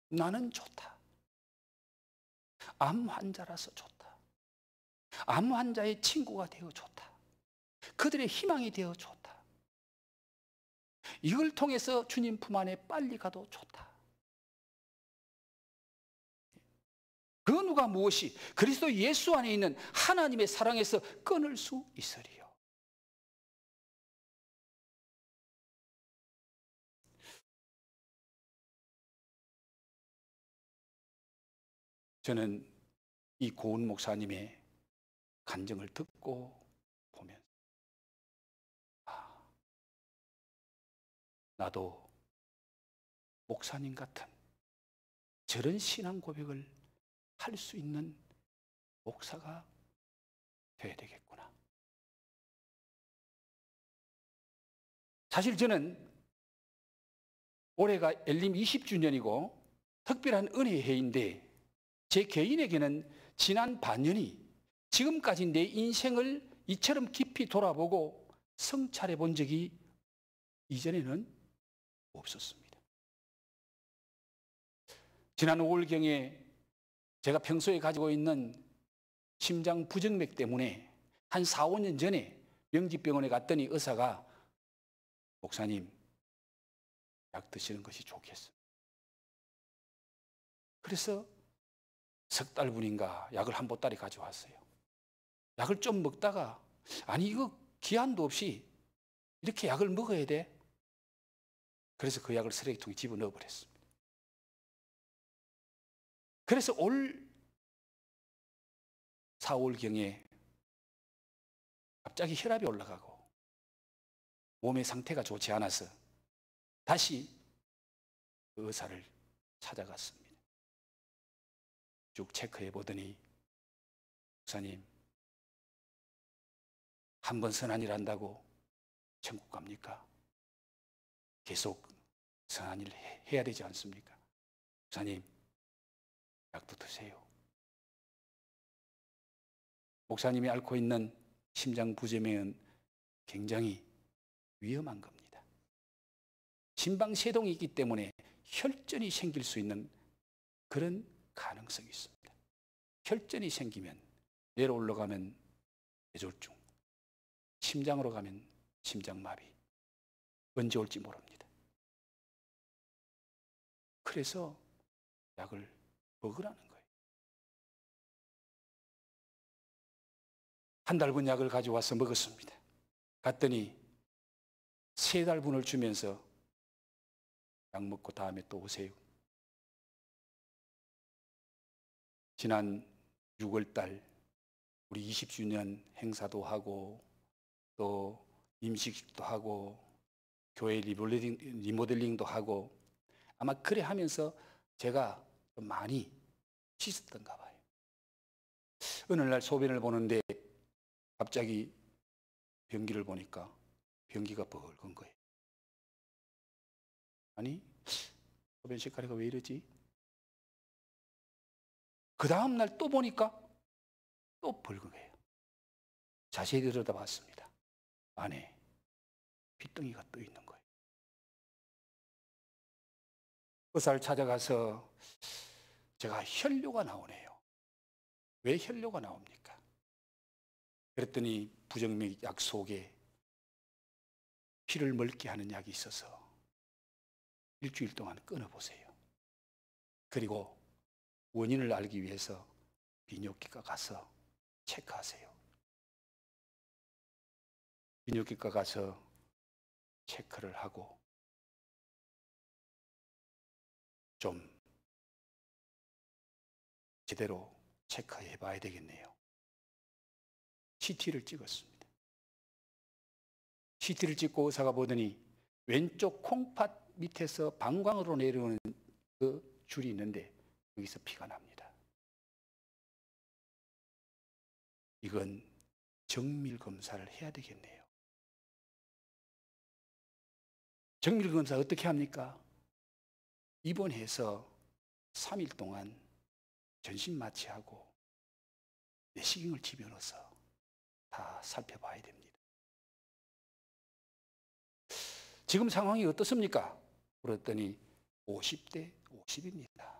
나는 좋다. 암 환자라서 좋다. 암 환자의 친구가 되어 좋다. 그들의 희망이 되어 좋다. 이걸 통해서 주님 품 안에 빨리 가도 좋다. 그 누가 무엇이 그리스도 예수 안에 있는 하나님의 사랑에서 끊을 수 있으리요. 저는 이 고은 목사님의 간증을 듣고 보면 나도 목사님 같은 저런 신앙 고백을 할 수 있는 목사가 되어야 되겠구나. 사실 저는 올해가 엘림 20주년이고 특별한 은혜의 해인데 제 개인에게는 지난 반년이 지금까지 내 인생을 이처럼 깊이 돌아보고 성찰해 본 적이 이전에는 없었습니다. 지난 5월경에 제가 평소에 가지고 있는 심장 부정맥 때문에 한 4, 5년 전에 명지병원에 갔더니 의사가 목사님 약 드시는 것이 좋겠습니다. 그래서 석 달분인가 약을 한 보따리 가져왔어요. 약을 좀 먹다가 아니 이거 기한도 없이 이렇게 약을 먹어야 돼? 그래서 그 약을 쓰레기통에 집어넣어 버렸습니다. 그래서 올 4, 5월경에 갑자기 혈압이 올라가고 몸의 상태가 좋지 않아서 다시 그 의사를 찾아갔습니다. 쭉 체크해 보더니 목사님 한 번 선한 일 한다고 천국 갑니까? 계속 선한 일 해야 되지 않습니까? 목사님 약도 드세요. 목사님이 앓고 있는 심장 부정맥은 굉장히 위험한 겁니다. 심방세동이 있기 때문에 혈전이 생길 수 있는 그런 가능성이 있습니다. 혈전이 생기면 뇌로 올라가면 뇌졸중, 심장으로 가면 심장마비, 언제 올지 모릅니다. 그래서 약을 먹으라는 거예요. 한 달분 약을 가져와서 먹었습니다. 갔더니 3달분을 주면서 약 먹고 다음에 또 오세요. 지난 6월 달 우리 20주년 행사도 하고 또 임식도 하고 교회 리모델링도 하고 아마 그래 하면서 제가 좀 많이 씻었던가 봐요. 어느 날 소변을 보는데 갑자기 변기를 보니까 변기가 벌건 거예요. 아니, 소변 색깔이가 왜 이러지? 그 다음 날 또 보니까 또 벌건 거예요. 자세히 들여다봤습니다. 안에 핏덩이가 떠 있는 거예요. 의사를 찾아가서 제가 혈뇨가 나오네요. 왜 혈뇨가 나옵니까? 그랬더니 부정맥 약 속에 피를 멀게 하는 약이 있어서 일주일 동안 끊어보세요. 그리고 원인을 알기 위해서 비뇨기과 가서 체크하세요. 비뇨기과 가서 체크를 하고 좀 제대로 체크해 봐야 되겠네요. CT를 찍었습니다. CT를 찍고 의사가 보더니 왼쪽 콩팥 밑에서 방광으로 내려오는 그 줄이 있는데 여기서 피가 납니다. 이건 정밀 검사를 해야 되겠네요. 정밀 검사 어떻게 합니까? 입원해서 3일 동안 전신 마취하고 내시경을 집어넣어서 다 살펴봐야 됩니다. 지금 상황이 어떻습니까? 그랬더니 50대 50입니다.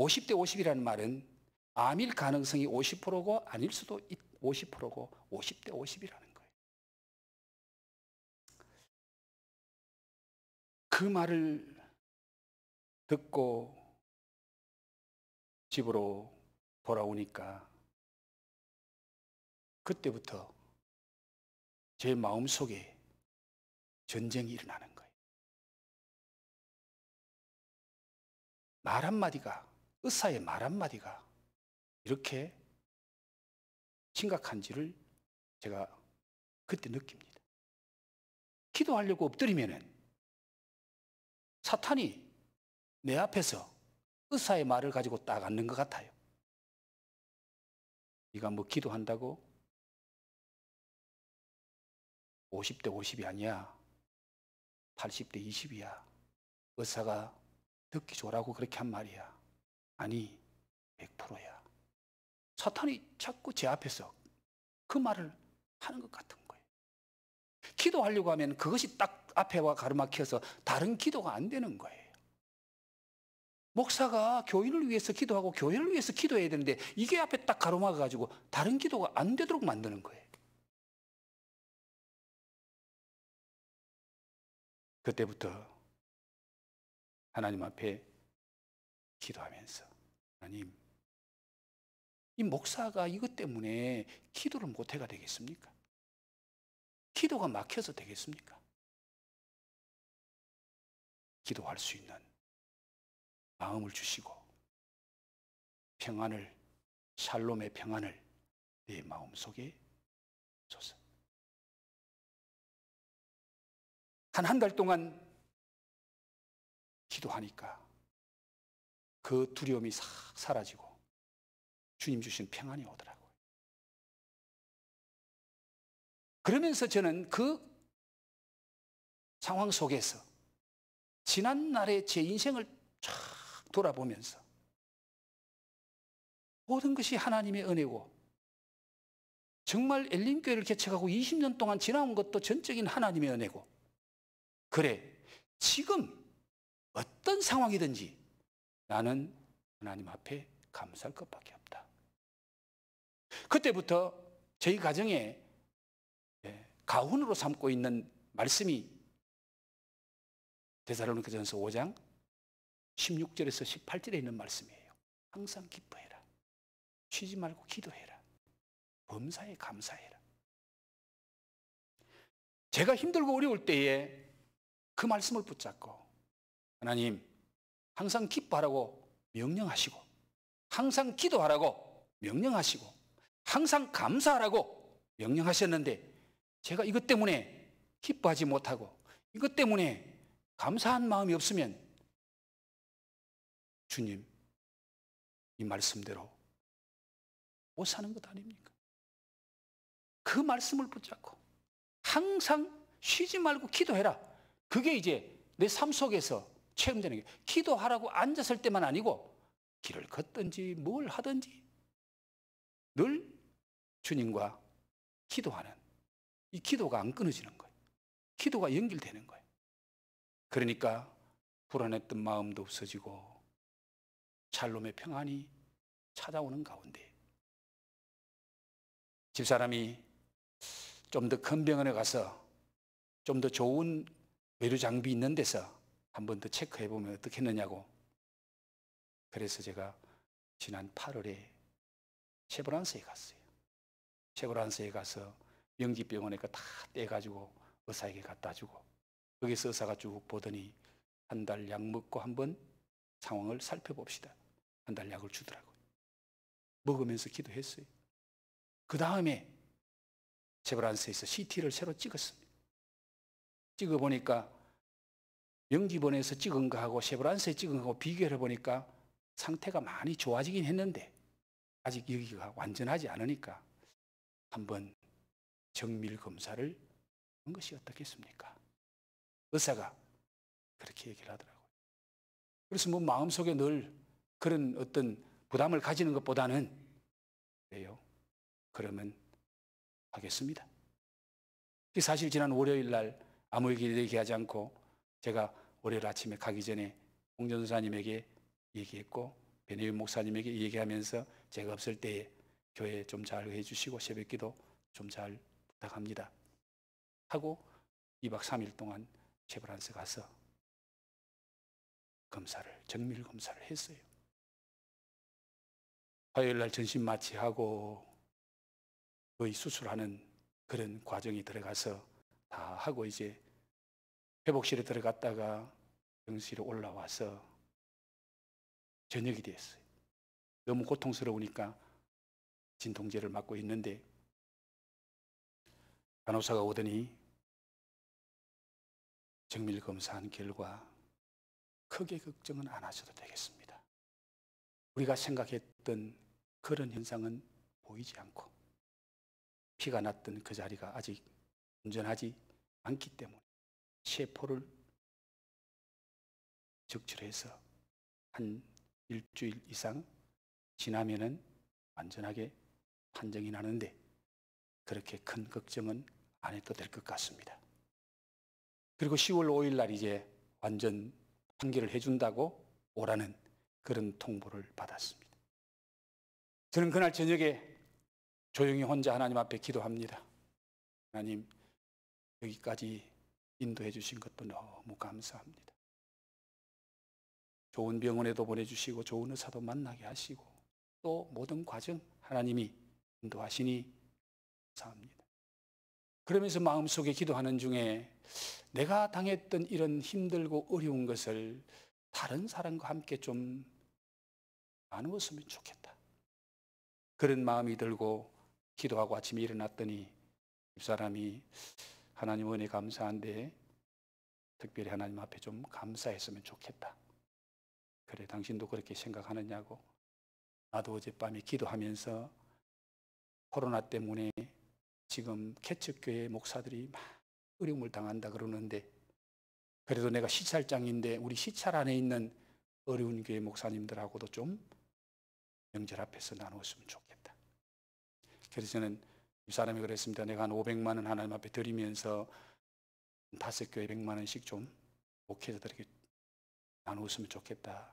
50대 50이라는 말은 암일 가능성이 50%고 아닐 수도 50%고 50대 50이라는 거예요. 그 말을 듣고 집으로 돌아오니까 그때부터 제 마음속에 전쟁이 일어나는 거예요. 말 한마디가, 의사의 말 한마디가 이렇게 심각한지를 제가 그때 느낍니다. 기도하려고 엎드리면은 사탄이 내 앞에서 의사의 말을 가지고 딱 앉는 것 같아요. 네가 뭐 기도한다고 50대 50이 아니야. 80대 20이야. 의사가 듣기 좋으라고 그렇게 한 말이야. 아니, 100%야. 사탄이 자꾸 제 앞에서 그 말을 하는 것 같은 거예요. 기도하려고 하면 그것이 딱 앞에 와 가로막혀서 다른 기도가 안 되는 거예요. 목사가 교인을 위해서 기도하고 교회를 위해서 기도해야 되는데 이게 앞에 딱 가로막아가지고 다른 기도가 안 되도록 만드는 거예요. 그때부터 하나님 앞에 기도하면서 하나님, 이 목사가 이것 때문에 기도를 못해가 되겠습니까? 기도가 막혀서 되겠습니까? 기도할 수 있는 마음을 주시고 평안을, 샬롬의 평안을 내 마음속에 줘서 한 달 동안 기도하니까 그 두려움이 싹 사라지고 주님 주신 평안이 오더라고요. 그러면서 저는 그 상황 속에서 지난 날의 제 인생을 쫙 돌아보면서 모든 것이 하나님의 은혜고 정말 엘림교회를 개척하고 20년 동안 지나온 것도 전적인 하나님의 은혜고 그래, 지금 어떤 상황이든지 나는 하나님 앞에 감사할 것밖에 없다. 그때부터 저희 가정에 가훈으로 삼고 있는 말씀이 데살로니가전서 5장 16절에서 18절에 있는 말씀이에요. 항상 기뻐해라. 쉬지 말고 기도해라. 범사에 감사해라. 제가 힘들고 어려울 때에 그 말씀을 붙잡고 하나님 항상 기뻐하라고 명령하시고 항상 기도하라고 명령하시고 항상 감사하라고 명령하셨는데 제가 이것 때문에 기뻐하지 못하고 이것 때문에 감사한 마음이 없으면 주님 이 말씀대로 못 사는 것 아닙니까? 그 말씀을 붙잡고 항상 쉬지 말고 기도해라. 그게 이제 내 삶 속에서 체험되는 게 기도하라고 앉았을 때만 아니고 길을 걷든지 뭘 하든지 늘 주님과 기도하는 이 기도가 안 끊어지는 거예요. 기도가 연결되는 거예요. 그러니까 불안했던 마음도 없어지고 샬롬의 평안이 찾아오는 가운데 집사람이 좀 더 큰 병원에 가서 좀 더 좋은 의료 장비 있는 데서 한 번 더 체크해 보면 어떻겠느냐고. 그래서 제가 지난 8월에 쉐브란스에 갔어요. 쉐브란스에 가서 영지병원에 다 떼가지고 의사에게 갖다 주고 거기서 의사가 쭉 보더니 한 달 약 먹고 한번 상황을 살펴봅시다. 한 달 약을 주더라고요. 먹으면서 기도했어요. 그 다음에 쉐브란스에서 CT를 새로 찍었습니다. 찍어보니까 영지병원에서 찍은 거하고 쉐브란스에 찍은 거하고 비교해 보니까 상태가 많이 좋아지긴 했는데 아직 여기가 완전하지 않으니까 한번 정밀 검사를 한 것이 어떻겠습니까? 의사가 그렇게 얘기를 하더라고요. 그래서 뭐 마음속에 늘 그런 어떤 부담을 가지는 것보다는 왜요? 그러면 하겠습니다. 사실 지난 월요일 날 아무에게 얘기하지 않고 제가 월요일 아침에 가기 전에 홍전사님에게 얘기했고 베네유 목사님에게 얘기하면서 제가 없을 때에 교회 좀 잘 해주시고 새벽기도 좀 잘 부탁합니다 하고 2박 3일 동안 쉐브란스 가서 정밀 검사를 했어요. 화요일 날 전신 마취하고 거의 수술하는 그런 과정이 들어가서 다 하고 이제 회복실에 들어갔다가 병실에 올라와서 저녁이 됐어요. 너무 고통스러우니까 진통제를 맞고 있는데 간호사가 오더니 정밀 검사한 결과 크게 걱정은 안 하셔도 되겠습니다. 우리가 생각했던 그런 현상은 보이지 않고 피가 났던 그 자리가 아직 온전하지 않기 때문에 세포를 적출해서 한 일주일 이상 지나면은 완전하게 판정이 나는데 그렇게 큰 걱정은 안 해도 될 것 같습니다. 그리고 10월 5일 날 이제 완전 판결을 해준다고 오라는 그런 통보를 받았습니다. 저는 그날 저녁에 조용히 혼자 하나님 앞에 기도합니다. 하나님, 여기까지 인도해 주신 것도 너무 감사합니다. 좋은 병원에도 보내주시고 좋은 의사도 만나게 하시고 또 모든 과정 하나님이 인도하시니 감사합니다. 그러면서 마음속에 기도하는 중에 내가 당했던 이런 힘들고 어려운 것을 다른 사람과 함께 좀 나누었으면 좋겠다. 그런 마음이 들고 기도하고 아침에 일어났더니 집사람이 하나님 은혜 감사한데 특별히 하나님 앞에 좀 감사했으면 좋겠다. 그래, 당신도 그렇게 생각하느냐고. 나도 어젯밤에 기도하면서 코로나 때문에 지금 개척교회 목사들이 막 어려움을 당한다 그러는데 그래도 내가 시찰장인데 우리 시찰 안에 있는 어려운 교회 목사님들하고도 좀 명절 앞에서 나누었으면 좋겠다. 그래서 저는 이 사람이 그랬습니다. 내가 한 500만 원 하나님 앞에 드리면서 5교회 100만 원씩 좀 목회자들에게 나누었으면 좋겠다.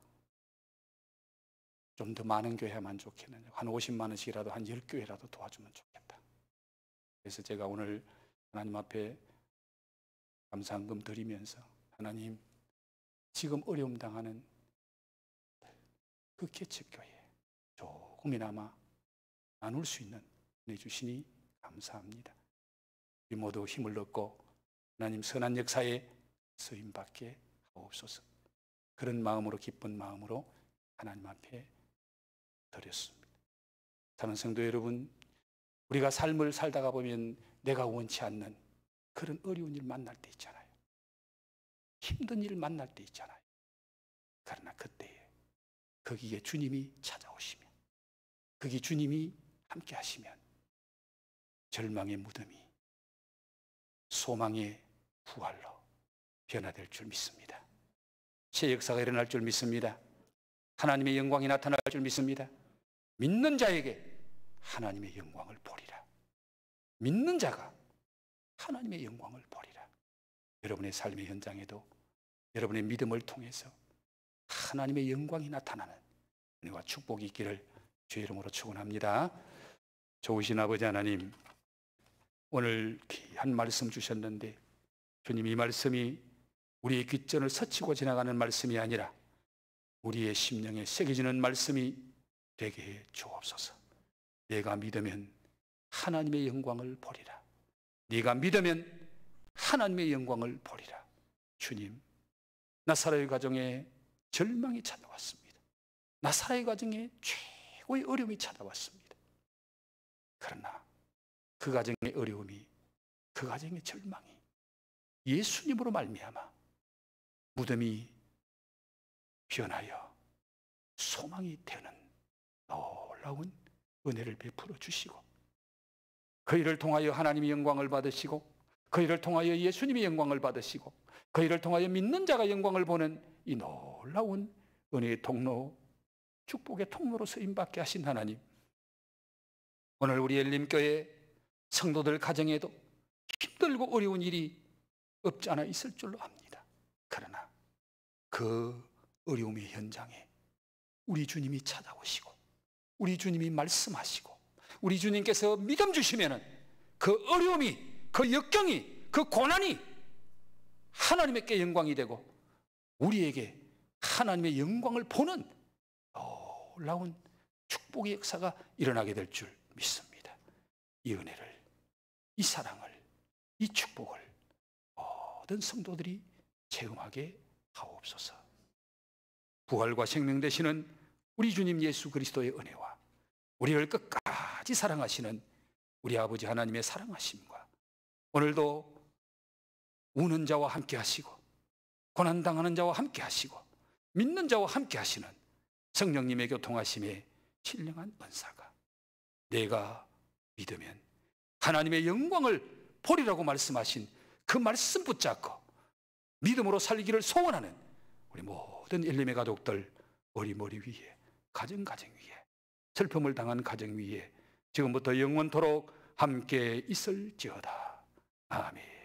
좀 더 많은 교회 하면 좋겠느냐. 한 50만 원씩이라도 한 10교회라도 도와주면 좋겠다. 그래서 제가 오늘 하나님 앞에 감사한금 드리면서 하나님, 지금 어려움 당하는 그 개척교회에 조금이나마 나눌 수 있는 은혜 주시니 감사합니다. 우리 모두 힘을 얻고 하나님 선한 역사에 쓰임받게 하옵소서. 그런 마음으로 기쁜 마음으로 하나님 앞에 드렸습니다. 사랑하는 성도 여러분, 우리가 삶을 살다가 보면 내가 원치 않는 그런 어려운 일 만날 때 있잖아요. 힘든 일을 만날 때 있잖아요. 그러나 그때에 거기에 주님이 찾아오시면, 거기 주님이 함께 하시면 절망의 무덤이 소망의 부활로 변화될 줄 믿습니다. 새 역사가 일어날 줄 믿습니다. 하나님의 영광이 나타날 줄 믿습니다. 믿는 자에게 하나님의 영광을 보리라. 믿는 자가 하나님의 영광을 보리라. 여러분의 삶의 현장에도 여러분의 믿음을 통해서 하나님의 영광이 나타나는 은혜와 축복이 있기를 주의 이름으로 축원합니다. 좋으신 아버지 하나님, 오늘 귀한 말씀 주셨는데 주님, 이 말씀이 우리의 귓전을 스치고 지나가는 말씀이 아니라 우리의 심령에 새겨지는 말씀이 되게 해 주옵소서. 내가 믿으면 하나님의 영광을 보리라. 네가 믿으면 하나님의 영광을 보리라. 주님, 나사로의 가정에 절망이 찾아왔습니다. 나사로의 가정에 최고의 어려움이 찾아왔습니다. 그러나 그 가정의 어려움이, 그 가정의 절망이 예수님으로 말미암아 무덤이 변하여 소망이 되는 놀라운 은혜를 베풀어 주시고, 그 일을 통하여 하나님의 영광을 받으시고, 그 일을 통하여 예수님의 영광을 받으시고, 그 일을 통하여 믿는 자가 영광을 보는 이 놀라운 은혜의 통로, 축복의 통로로 쓰임받게 하신 하나님, 오늘 우리 엘림교회 성도들 가정에도 힘들고 어려운 일이 없지 않아 있을 줄로 압니다. 그러나 그 어려움의 현장에 우리 주님이 찾아오시고, 우리 주님이 말씀하시고, 우리 주님께서 믿음 주시면은 그 어려움이, 그 역경이, 그 고난이 하나님께 영광이 되고 우리에게 하나님의 영광을 보는 놀라운 축복의 역사가 일어나게 될 줄 믿습니다. 이 은혜를, 이 사랑을, 이 축복을 모든 성도들이 체험하게 하옵소서. 부활과 생명 되시는 우리 주님 예수 그리스도의 은혜와 우리를 끝까지 사랑하시는 우리 아버지 하나님의 사랑하심과 오늘도 우는 자와 함께 하시고 고난당하는 자와 함께 하시고 믿는 자와 함께 하시는 성령님의 교통하심에 신령한 은사가, 내가 믿으면 하나님의 영광을 보리라고 말씀하신 그 말씀 붙잡고 믿음으로 살기를 소원하는 우리 모든 엘림의 가족들, 머리 위에, 가정 위에, 슬픔을 당한 가정 위에 지금부터 영원토록 함께 있을지어다. 아멘.